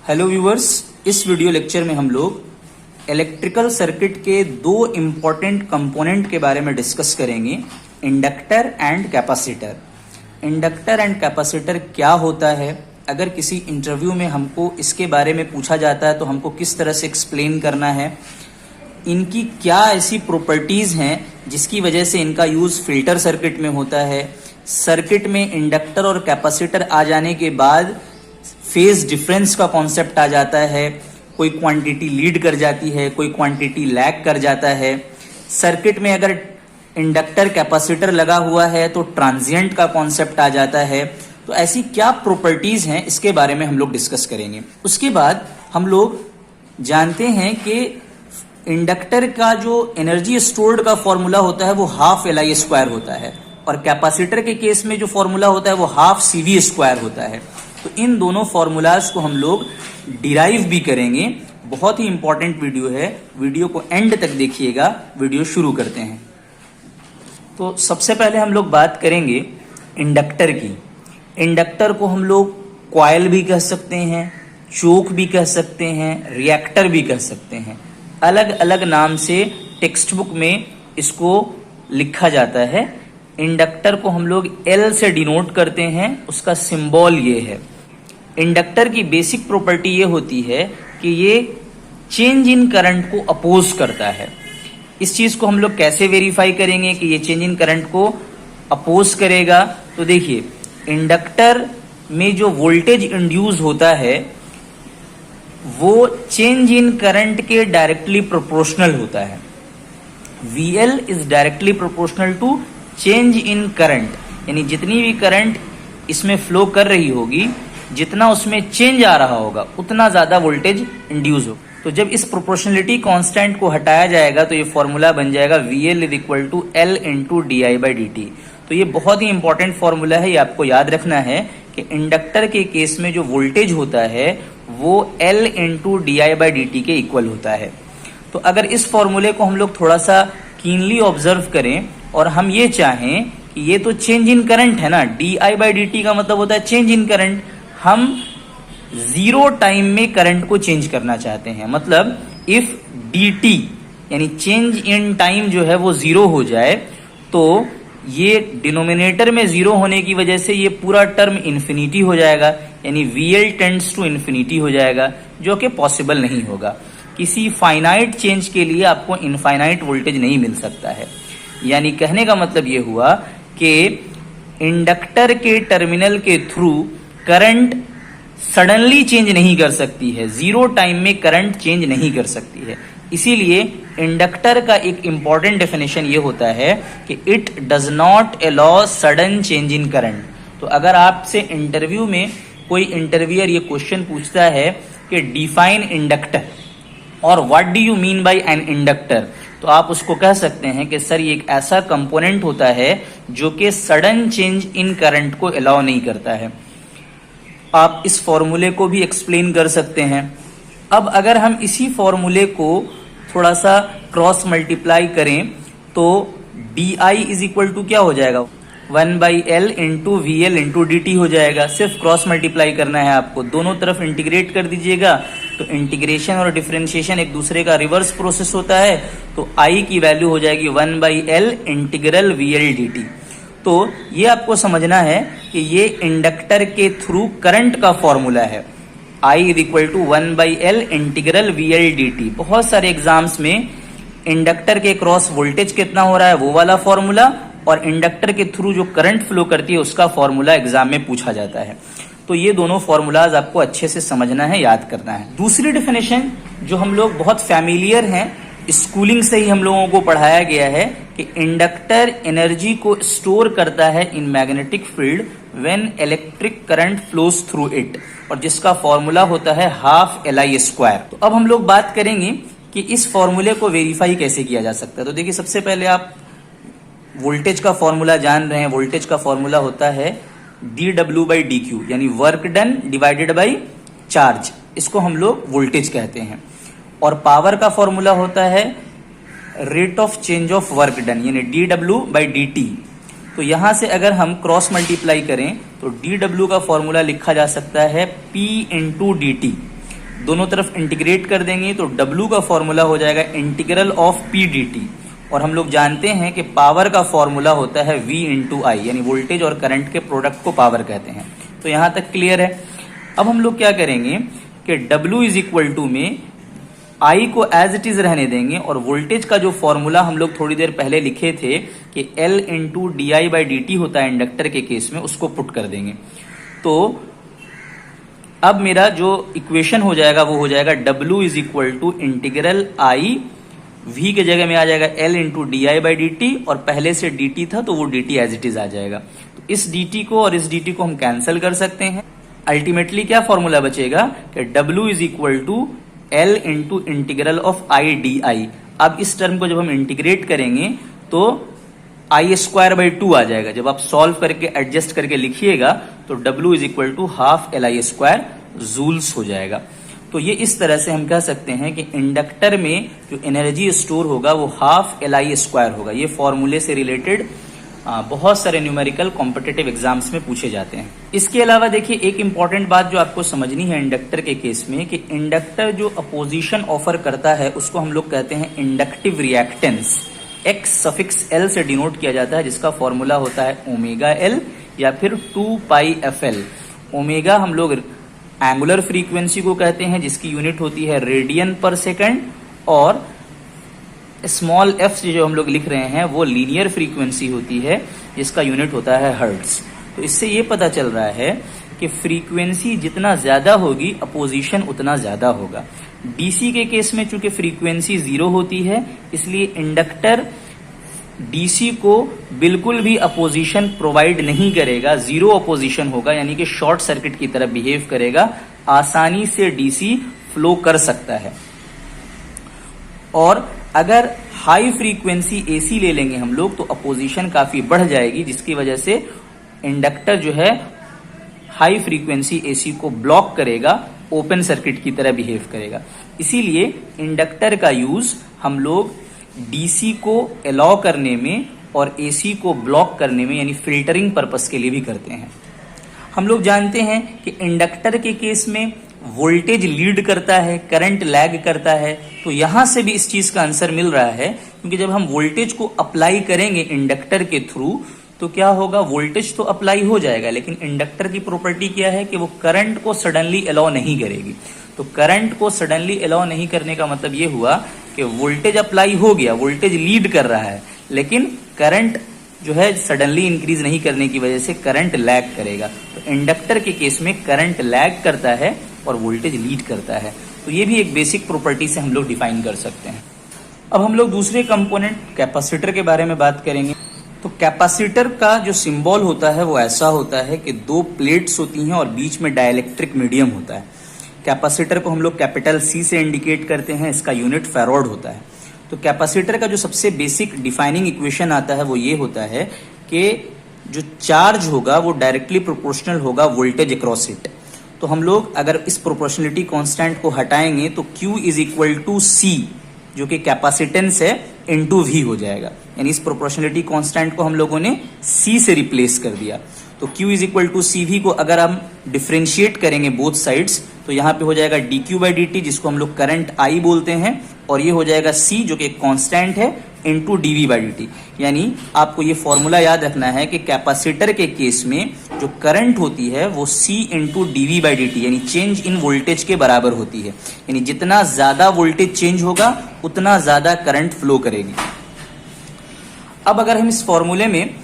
Hello viewers, इस video lecture में हम लोग इलेक्ट्रिकल सर्किट के दो इम्पॉर्टेंट कंपोनेंट के बारे में डिस्कस करेंगे, inductor and capacitor. Inductor and capacitor क्या होता है, अगर किसी इंटरव्यू में हमको इसके बारे में पूछा जाता है तो हमको किस तरह से एक्सप्लेन करना है, इनकी क्या ऐसी प्रॉपर्टीज हैं जिसकी वजह से इनका यूज फिल्टर सर्किट में होता है। सर्किट में इंडक्टर और कैपेसिटर आ जाने के बाद फेज डिफरेंस का कॉन्सेप्ट आ जाता है, कोई क्वांटिटी लीड कर जाती है, कोई क्वांटिटी लैग कर जाता है। सर्किट में अगर इंडक्टर कैपेसिटर लगा हुआ है तो ट्रांजिएंट का कॉन्सेप्ट आ जाता है। तो ऐसी क्या प्रॉपर्टीज हैं इसके बारे में हम लोग डिस्कस करेंगे। उसके बाद हम लोग जानते हैं कि इंडक्टर का जो एनर्जी स्टोर्ड का फॉर्मूला होता है वो हाफ LI स्क्वायर होता है, और कैपेसिटर के केस में जो फॉर्मूला होता है वो हाफ CV स्क्वायर होता है। तो इन दोनों फॉर्मूलाज को हम लोग डिराइव भी करेंगे। बहुत ही इंपॉर्टेंट वीडियो है, वीडियो को एंड तक देखिएगा। वीडियो शुरू करते हैं। तो सबसे पहले हम लोग बात करेंगे इंडक्टर की। इंडक्टर को हम लोग कॉइल भी कह सकते हैं, चोक भी कह सकते हैं, रिएक्टर भी कह सकते हैं। अलग अलग नाम से टेक्स्ट बुक में इसको लिखा जाता है। इंडक्टर को हम लोग L से डिनोट करते हैं, उसका सिंबल ये है। इंडक्टर की बेसिक प्रॉपर्टी ये होती है कि ये चेंज इन करंट को अपोज करता है। इस चीज को हम लोग कैसे वेरीफाई करेंगे कि ये चेंज इन करंट को अपोज करेगा? तो देखिए, इंडक्टर में जो वोल्टेज इंड्यूस होता है वो चेंज इन करंट के डायरेक्टली प्रोपोर्शनल होता है। VL is directly proportional to change in current, यानी जितनी भी करंट इसमें फ्लो कर रही होगी, जितना उसमें चेंज आ रहा होगा उतना ज्यादा वोल्टेज इंड्यूस हो। तो जब इस प्रोपोर्शनलिटी कांस्टेंट को हटाया जाएगा तो ये फॉर्मूला बन जाएगा VL is equal to L into DI/dt। तो ये बहुत ही इंपॉर्टेंट फॉर्मूला है, ये आपको याद रखना है कि इंडक्टर के केस में जो वोल्टेज होता है वो L इंटू DI/dt के इक्वल होता है। तो अगर इस फॉर्मूले को हम लोग थोड़ा सा कीनली ऑब्जर्व करें और हम ये चाहें कि ये तो चेंज इन करंट है ना, DI/dt का मतलब होता है चेंज इन करंट। हम जीरो टाइम में करंट को चेंज करना चाहते हैं, मतलब इफ dt यानी चेंज इन टाइम जो है वो जीरो हो जाए तो ये डिनोमिनेटर में जीरो होने की वजह से ये पूरा टर्म इन्फिनिटी हो जाएगा, यानी VL टेंड्स टू इन्फिनिटी हो जाएगा, जो कि पॉसिबल नहीं होगा। किसी फाइनाइट चेंज के लिए आपको इनफाइनाइट वोल्टेज नहीं मिल सकता है। यानी कहने का मतलब ये हुआ कि इंडक्टर के टर्मिनल के थ्रू करंट सडनली चेंज नहीं कर सकती है, जीरो टाइम में करंट चेंज नहीं कर सकती है। इसीलिए इंडक्टर का एक इंपॉर्टेंट डेफिनेशन ये होता है कि it does not allow sudden change in current. तो अगर आपसे इंटरव्यू में कोई इंटरव्यूअर ये क्वेश्चन पूछता है कि डिफाइन इंडक्टर और what do you mean by an inductor, तो आप उसको कह सकते हैं कि सर ये एक ऐसा कंपोनेंट होता है जो कि सडन चेंज इन करंट को अलाउ नहीं करता है। आप इस फॉर्मूले को भी एक्सप्लेन कर सकते हैं। अब अगर हम इसी फॉर्मूले को थोड़ा सा क्रॉस मल्टीप्लाई करें तो DI इज इक्वल टू क्या हो जाएगा, 1/L into VL into dt हो जाएगा। सिर्फ क्रॉस मल्टीप्लाई करना है आपको, दोनों तरफ इंटीग्रेट कर दीजिएगा। तो इंटीग्रेशन और डिफरेंशिएशन एक दूसरे का रिवर्स प्रोसेस होता है, तो I की वैल्यू हो जाएगी 1/L इंटीग्रल VL dt। तो ये आपको समझना है कि ये इंडक्टर के थ्रू करंट का फॉर्मूला है, I is equal to 1/L integral VL dt। बहुत सारे एग्जाम्स में इंडक्टर के क्रॉस वोल्टेज कितना हो रहा है वो वाला फॉर्मूला और इंडक्टर के थ्रू जो करंट फ्लो करती है उसका फॉर्मूला एग्जाम में पूछा जाता है। तो ये दोनों फॉर्मूलाज आपको अच्छे से समझना है, याद करना है। दूसरी डेफिनेशन जो हम लोग बहुत फैमिलियर हैं, स्कूलिंग से ही हम लोगों को पढ़ाया गया है कि इंडक्टर एनर्जी को स्टोर करता है in magnetic field when electric current flows through it, और जिसका फॉर्मूला होता है हाफ LI स्क्वायर। तो अब हम लोग बात करेंगे कि इस फॉर्मूले को वेरीफाई कैसे किया जा सकता है। तो देखिए, सबसे पहले आप वोल्टेज का फॉर्मूला जान रहे हैं। वोल्टेज का फॉर्मूला होता है dW/dQ, यानी work done divided by charge, इसको हम लोग वोल्टेज कहते हैं। और पावर का फॉर्मूला होता है rate of change of work done, यानी dW/dt। तो यहां से अगर हम क्रॉस मल्टीप्लाई करें तो dW का फॉर्मूला लिखा जा सकता है P इंटू dt। दोनों तरफ इंटीग्रेट कर देंगे तो W का फॉर्मूला हो जाएगा इंटीग्रल ऑफ P dt, और हम लोग जानते हैं कि पावर का फॉर्मूला होता है V इंटू आई, यानी वोल्टेज और करंट के प्रोडक्ट को पावर कहते हैं। तो यहां तक क्लियर है। अब हम लोग क्या करेंगे कि W इज इक्वल टू में I को एज इट इज रहने देंगे, और वोल्टेज का जो फॉर्मूला हम लोग थोड़ी देर पहले लिखे थे कि L into d i by d T होता है इंडक्टर के केस में, उसको पुट कर देंगे। तो अब मेरा जो इक्वेशन हो जाएगा वो हो जाएगा W is equal to integral I, V के जगह में आ जाएगा L into d i by d t, और पहले से dt था तो वो dt एज इट इज आ जाएगा। तो इस dt को और इस dt को हम कैंसिल कर सकते हैं। अल्टीमेटली क्या फॉर्मूला बचेगा कि W is equal to L into integral of I d i. अब इस टर्म को जब हम इंटीग्रेट करेंगे तो आई स्क्वायर बाई 2 आ जाएगा। जब आप सॉल्व करके एडजस्ट करके लिखिएगा तो W is equal to half LI square joules हो जाएगा। तो ये इस तरह से हम कह सकते हैं कि इंडक्टर में जो एनर्जी स्टोर होगा वो हाफ LI स्क्वायर होगा। ये फॉर्मूले से रिलेटेड बहुत सारे न्यूमेरिकल कॉम्पिटिटिव एग्जाम्स में पूछे जाते हैं। इसके अलावा देखिए एक इंपॉर्टेंट बात जो आपको समझनी है इंडक्टर के केस में, कि इंडक्टर जो अपोजिशन ऑफर करता है उसको हम लोग कहते हैं inductive reactance. X suffix L से डिनोट किया जाता है, जिसका फॉर्मूला होता है ओमेगा L या फिर 2 पाई FL। ओमेगा हम लोग एंगुलर फ्रीक्वेंसी को कहते हैं, जिसकी यूनिट होती है रेडियन पर सेकंड, और स्मॉल f जो हम लोग लिख रहे हैं वो लीनियर फ्रीक्वेंसी होती है, जिसका यूनिट होता है हर्ट्ज। तो इससे ये पता चल रहा है कि फ्रीक्वेंसी जितना ज्यादा होगी अपोजिशन उतना ज्यादा होगा। डीसी के केस में चूंकि फ्रीक्वेंसी 0 होती है, इसलिए इंडक्टर डीसी को बिल्कुल भी अपोजिशन प्रोवाइड नहीं करेगा, 0 अपोजिशन होगा, यानी कि शॉर्ट सर्किट की तरह बिहेव करेगा, आसानी से डीसी फ्लो कर सकता है। और अगर हाई फ्रीक्वेंसी एसी ले लेंगे हम लोग तो अपोजिशन काफी बढ़ जाएगी, जिसकी वजह से इंडक्टर जो है हाई फ्रीक्वेंसी एसी को ब्लॉक करेगा, ओपन सर्किट की तरह बिहेव करेगा। इसीलिए इंडक्टर का यूज हम लोग डीसी को अलाउ करने में और एसी को ब्लॉक करने में, यानी फिल्टरिंग पर्पस के लिए भी करते हैं। हम लोग जानते हैं कि इंडक्टर के केस में वोल्टेज लीड करता है, करंट लैग करता है। तो यहां से भी इस चीज का आंसर मिल रहा है, क्योंकि जब हम वोल्टेज को अप्लाई करेंगे इंडक्टर के थ्रू तो क्या होगा, वोल्टेज तो अप्लाई हो जाएगा, लेकिन इंडक्टर की प्रॉपर्टी क्या है कि वो करंट को सडनली अलाउ नहीं करेगी। तो करंट को सडनली अलाउ नहीं करने का मतलब ये हुआ कि वोल्टेज अप्लाई हो गया, वोल्टेज लीड कर रहा है, लेकिन करंट जो है सडनली इंक्रीज नहीं करने की वजह से करंट लैग करेगा। तो इंडक्टर के केस में करंट लैग करता है और वोल्टेज लीड करता है। तो ये भी एक बेसिक प्रॉपर्टी से हम लोग डिफाइन कर सकते हैं। अब हम लोग दूसरे कंपोनेंट कैपेसिटर के बारे में बात करेंगे। तो कैपेसिटर का जो सिंबल होता है वो ऐसा होता है कि 2 प्लेट्स होती हैं और बीच में डाइलेक्ट्रिक मीडियम होता है। कैपेसिटर को हम लोग कैपिटल C से इंडिकेट करते हैं, इसका यूनिट फैराड होता है। तो कैपेसिटर का जो सबसे बेसिक डिफाइनिंग इक्वेशन आता है वो ये होता है कि जो चार्ज होगा वो डायरेक्टली प्रोपोर्शनल होगा वोल्टेज अक्रॉस इट। तो हम लोग अगर इस प्रोपोर्शनलिटी कांस्टेंट को हटाएंगे तो Q is equal to C, जो कि कैपेसिटेंस है, इनटू V हो जाएगा। यानी इस प्रोपोर्शनलिटी कांस्टेंट को हम लोगों ने C से रिप्लेस कर दिया। तो Q is equal to CV को अगर हम डिफ्रेंशिएट करेंगे बोथ साइड्स तो यहाँ पे हो जाएगा dQ बाई dt, जिसको हम लोग करंट I बोलते हैं, और ये हो जाएगा C जो कि एक कांस्टेंट है, इनटू dV बाई dt। यानी आपको ये फॉर्मूला याद रखना है कि कैपेसिटर के केस में जो करंट होती है वो C into dV by dt, यानी चेंज इन वोल्टेज के बराबर होती है। यानी जितना ज्यादा वोल्टेज चेंज होगा उतना ज्यादा करंट फ्लो करेगी। अब अगर हम इस फॉर्मूले में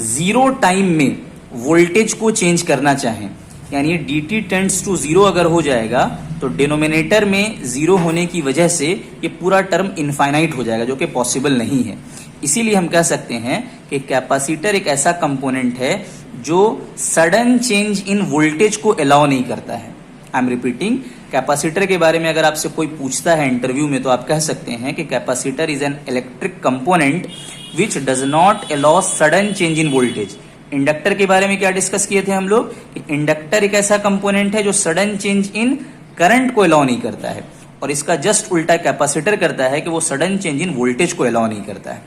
0 टाइम में वोल्टेज को चेंज करना चाहें, यानी dt टेंड्स टू 0 अगर हो जाएगा तो डिनोमिनेटर में 0 होने की वजह से ये पूरा टर्म इनफाइनाइट हो जाएगा, जो कि पॉसिबल नहीं है। इसीलिए हम कह सकते हैं कि कैपेसिटर एक ऐसा कंपोनेंट है जो सडन चेंज इन वोल्टेज को अलाउ नहीं करता है। आई एम रिपीटिंग, कैपेसिटर के बारे में अगर आपसे कोई पूछता है इंटरव्यू में तो आप कह सकते हैं कि capacitor is an electric component which does not allow sudden change in voltage. Inductor के बारे में क्या डिस्कस किए थे हम लोग कि इंडक्टर एक ऐसा कंपोनेंट है जो सडन चेंज इन करंट को अलाउ नहीं करता है, और इसका जस्ट उल्टा कैपेसिटर करता है कि वो सडन चेंज इन वोल्टेज को अलाउ नहीं करता है।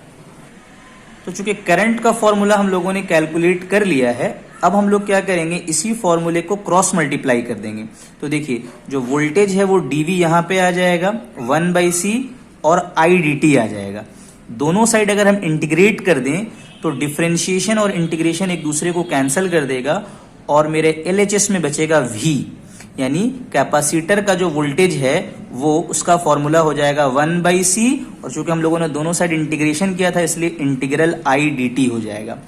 तो चूंकि करंट का फॉर्मूला हम लोगों ने कैलकुलेट कर लिया है, अब हम लोग क्या करेंगे, इसी फॉर्मूले को क्रॉस मल्टीप्लाई कर देंगे। तो देखिए जो वोल्टेज है वो dV यहाँ पे आ जाएगा 1/c और IDT आ जाएगा। दोनों साइड अगर हम इंटीग्रेट कर दें तो डिफरेंशिएशन और इंटीग्रेशन एक दूसरे को कैंसिल कर देगा और मेरे LHS में बचेगा V, यानी कैपेसिटर का जो वोल्टेज है वो उसका फॉर्मूला हो जाएगा 1/c और चूंकि हम लोगों ने दोनों साइड इंटीग्रेशन किया था इसलिए इंटीग्रल IDT हो जाएगा।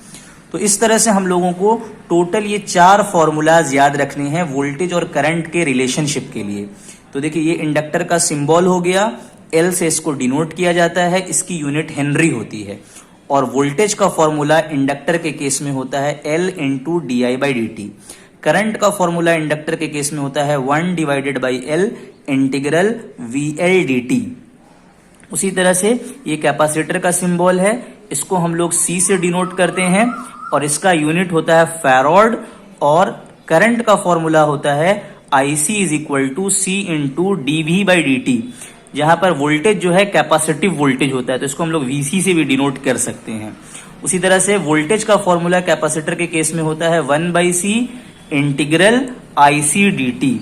तो इस तरह से हम लोगों को टोटल ये 4 फॉर्मूलाज याद रखने हैं वोल्टेज और करंट के रिलेशनशिप के लिए। तो देखिए ये इंडक्टर का सिंबल हो गया, L से इसको डिनोट किया जाता है, इसकी यूनिट हेनरी होती है। और वोल्टेज का फॉर्मूला इंडक्टर के केस में होता है L × di/dt। करंट का फॉर्मूला इंडक्टर के केस में होता है 1/L इंटीग्रल VL dt। उसी तरह से ये कैपेसिटर का सिंबल है, इसको हम लोग C से डिनोट करते हैं और इसका यूनिट होता है फैराड। और करंट का फॉर्मूला होता है IC = C × dV/dt, जहां पर वोल्टेज जो है कैपेसिटिव वोल्टेज होता है तो इसको हम लोग VC से भी डिनोट कर सकते हैं। उसी तरह से वोल्टेज का फॉर्मूला कैपेसिटर के केस में होता है 1/C इंटीग्रल IC dt।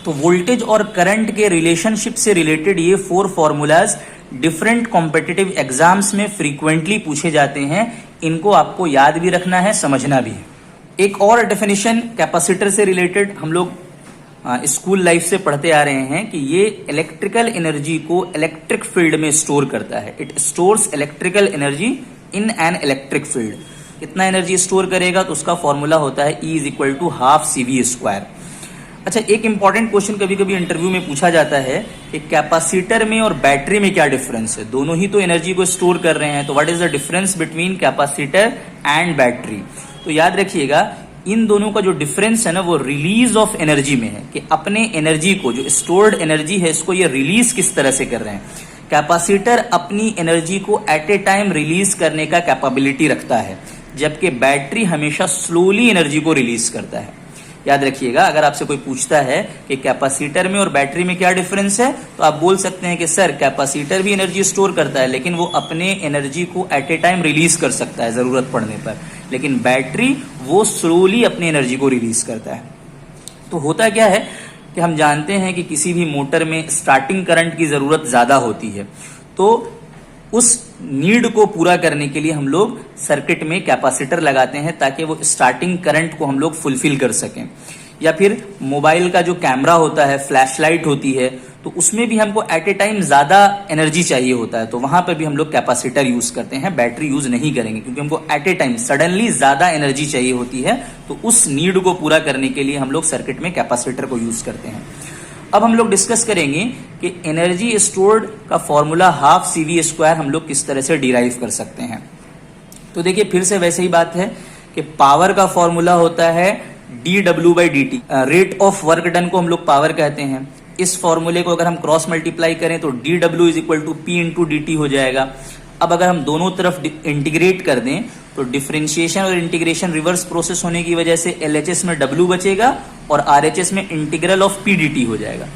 तो वोल्टेज और करंट के रिलेशनशिप से रिलेटेड ये 4 फॉर्मूलाज डिफरेंट कॉम्पिटिटिव एग्जाम्स में फ्रीक्वेंटली पूछे जाते हैं। इनको आपको याद भी रखना है, समझना भी है। एक और डेफिनेशन कैपेसिटर से रिलेटेड हम लोग स्कूल लाइफ से पढ़ते आ रहे हैं कि ये इलेक्ट्रिकल एनर्जी को इलेक्ट्रिक फील्ड में स्टोर करता है। It stores electrical energy in an electric field. कितना एनर्जी स्टोर करेगा तो उसका फॉर्मूला होता है E = ½ CV²। अच्छा, एक इंपॉर्टेंट क्वेश्चन कभी कभी इंटरव्यू में पूछा जाता है कि कैपेसिटर में और बैटरी में क्या डिफरेंस है। दोनों ही तो एनर्जी को स्टोर कर रहे हैं, तो what is the difference between capacitor and battery. तो याद रखिएगा इन दोनों का जो डिफरेंस है ना वो रिलीज ऑफ एनर्जी में है, कि अपने एनर्जी को, जो स्टोर्ड एनर्जी है, इसको ये रिलीज किस तरह से कर रहे हैं। कैपेसिटर अपनी एनर्जी को एट ए टाइम रिलीज करने का कैपेबिलिटी रखता है, जबकि बैटरी हमेशा स्लोली एनर्जी को रिलीज करता है। याद रखिएगा, अगर आपसे कोई पूछता है कि कैपेसिटर में और बैटरी में क्या डिफरेंस है, तो आप बोल सकते हैं कि सर कैपेसिटर भी एनर्जी स्टोर करता है लेकिन वो अपने एनर्जी को एट ए टाइम रिलीज कर सकता है जरूरत पड़ने पर, लेकिन बैटरी वो स्लोली अपनी एनर्जी को रिलीज करता है। तो होता क्या है कि हम जानते हैं कि किसी भी मोटर में स्टार्टिंग करंट की जरूरत ज्यादा होती है, तो उस नीड को पूरा करने के लिए हम लोग सर्किट में कैपेसिटर लगाते हैं ताकि वो स्टार्टिंग करंट को हम लोग फुलफिल कर सकें। या फिर मोबाइल का जो कैमरा होता है, फ्लैशलाइट होती है, तो उसमें भी हमको एट ए टाइम ज्यादा एनर्जी चाहिए होता है, तो वहां पर भी हम लोग कैपेसिटर यूज करते हैं, बैटरी यूज नहीं करेंगे क्योंकि हमको एट ए टाइम सडनली ज्यादा एनर्जी चाहिए होती है। तो उस नीड को पूरा करने के लिए हम लोग सर्किट में कैपेसिटर को यूज करते हैं। अब हम लोग डिस्कस करेंगे कि एनर्जी स्टोर्ड का फॉर्मूला ½ CV² हम लोग किस तरह से डिराइव कर सकते हैं। तो देखिए फिर से वैसे ही बात है कि पावर का फॉर्मूला होता है dW/dt। Rate of work done को हम लोग पावर कहते हैं। इस फॉर्मूले को अगर हम क्रॉस मल्टीप्लाई करें तो dW = P × dt हो जाएगा। अब अगर हम दोनों तरफ इंटीग्रेट कर दें तो डिफरेंशिएशन और इंटीग्रेशन रिवर्स प्रोसेस होने की वजह से LHS में W बचेगा और RHS में इंटीग्रल ऑफ P dt हो जाएगा।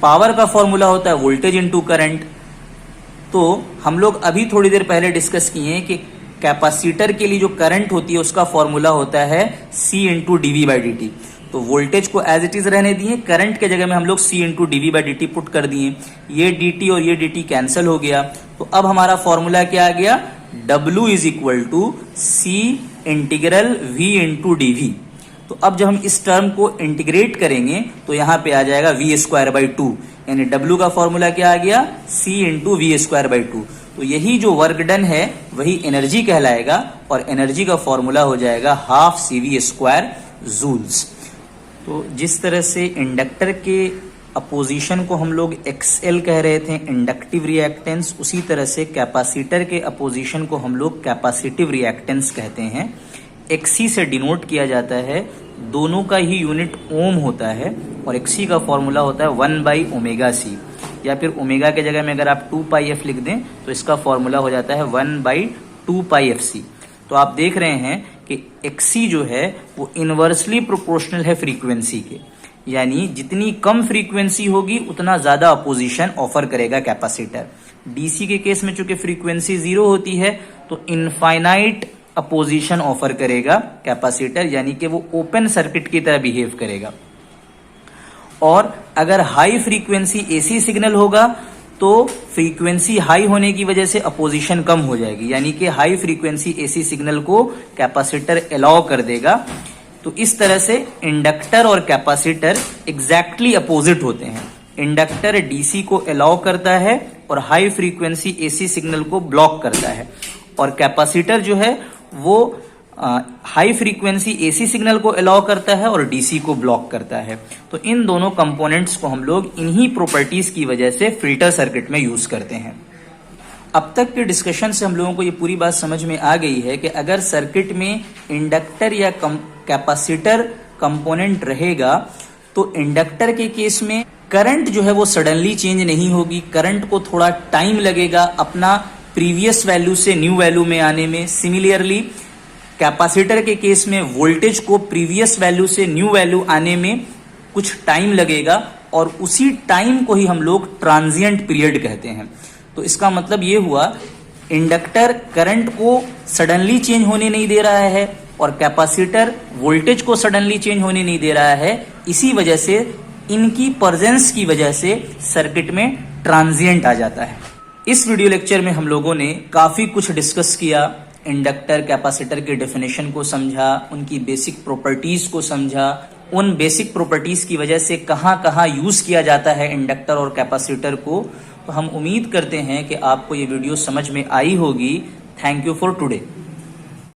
पावर का फॉर्मूला होता है वोल्टेज इनटू करंट। तो हम लोग अभी थोड़ी देर पहले डिस्कस किए कि कैपेसिटर के लिए जो करंट होती है उसका फॉर्मूला होता है C × dV/dt। तो वोल्टेज को एज इट इज रहने दिए, करंट के जगह में हम लोग C × dV/dt पुट कर दिए। ये dt और ये dt कैंसिल हो गया। तो अब हमारा फॉर्मूला क्या आ गया, W = C integral V × dV। तो अब जब हम इस टर्म को इंटीग्रेट करेंगे तो यहां पे आ जाएगा V²/2, यानी W का फॉर्मूला क्या आ गया, C × V²/2। तो यही जो वर्क डन है वही एनर्जी कहलाएगा और एनर्जी का फॉर्मूला हो जाएगा ½ CV² जूल्स। तो जिस तरह से इंडक्टर के अपोजिशन को हम लोग XL कह रहे थे, इंडक्टिव रिएक्टेंस, उसी तरह से कैपेसिटर के अपोजिशन को हम लोग कैपेसिटिव रिएक्टेंस कहते हैं। XC से डिनोट किया जाता है, दोनों का ही यूनिट ओम होता है और XC का फॉर्मूला होता है 1/ωc, या फिर ओमेगा के जगह में अगर आप 2πf लिख दें तो इसका फॉर्मूला हो जाता है 1/2πfc। तो आप देख रहे हैं कि XC जो है वो इनवर्सली प्रोपोर्शनल है फ्रीक्वेंसी के, यानी जितनी कम फ्रीक्वेंसी होगी उतना ज्यादा अपोजिशन ऑफर करेगा कैपेसिटर। डीसी के केस में चूंकि फ्रीक्वेंसी 0 होती है तो इनफाइनाइट अपोजिशन ऑफर करेगा कैपेसिटर, यानी कि वो ओपन सर्किट की तरह बिहेव करेगा। और अगर हाई फ्रीक्वेंसी एसी सिग्नल होगा तो फ्रीक्वेंसी हाई होने की वजह से अपोजिशन कम हो जाएगी, यानी कि हाई फ्रीक्वेंसी एसी सिग्नल को कैपेसिटर अलाउ कर देगा। तो इस तरह से इंडक्टर और कैपेसिटर एग्जैक्टली अपोजिट होते हैं। इंडक्टर डीसी को अलाउ करता है और हाई फ्रीक्वेंसी एसी सिग्नल को ब्लॉक करता है, और कैपेसिटर जो है वो हाई फ्रीक्वेंसी एसी सिग्नल को अलाउ करता है और डीसी को ब्लॉक करता है। तो इन दोनों कंपोनेंट्स को हम लोग इन्हीं प्रॉपर्टीज की वजह से फिल्टर सर्किट में यूज करते हैं। अब तक के डिस्कशन से हम लोगों को ये पूरी बात समझ में आ गई है कि अगर सर्किट में इंडक्टर या कैपेसिटर कंपोनेंट रहेगा तो इंडक्टर के केस में करंट जो है वो सडनली चेंज नहीं होगी, करंट को थोड़ा टाइम लगेगा अपना प्रीवियस वैल्यू से न्यू वैल्यू में आने में। सिमिलरली कैपेसिटर के केस में वोल्टेज को प्रीवियस वैल्यू से न्यू वैल्यू आने में कुछ टाइम लगेगा, और उसी टाइम को ही हम लोग ट्रांजिएंट पीरियड कहते हैं। तो इसका मतलब ये हुआ इंडक्टर करंट को सडनली चेंज होने नहीं दे रहा है और कैपेसिटर वोल्टेज को सडनली चेंज होने नहीं दे रहा है। इसी वजह से इनकी प्रेजेंस की वजह से सर्किट में ट्रांजिएंट आ जाता है। इस वीडियो लेक्चर में हम लोगों ने काफी कुछ डिस्कस किया, इंडक्टर कैपेसिटर के डेफिनेशन को समझा, उनकी बेसिक प्रॉपर्टीज को समझा, उन बेसिक प्रॉपर्टीज की वजह से कहाँ कहाँ यूज किया जाता है इंडक्टर और कैपेसिटर को। तो हम उम्मीद करते हैं कि आपको ये वीडियो समझ में आई होगी। Thank you for today.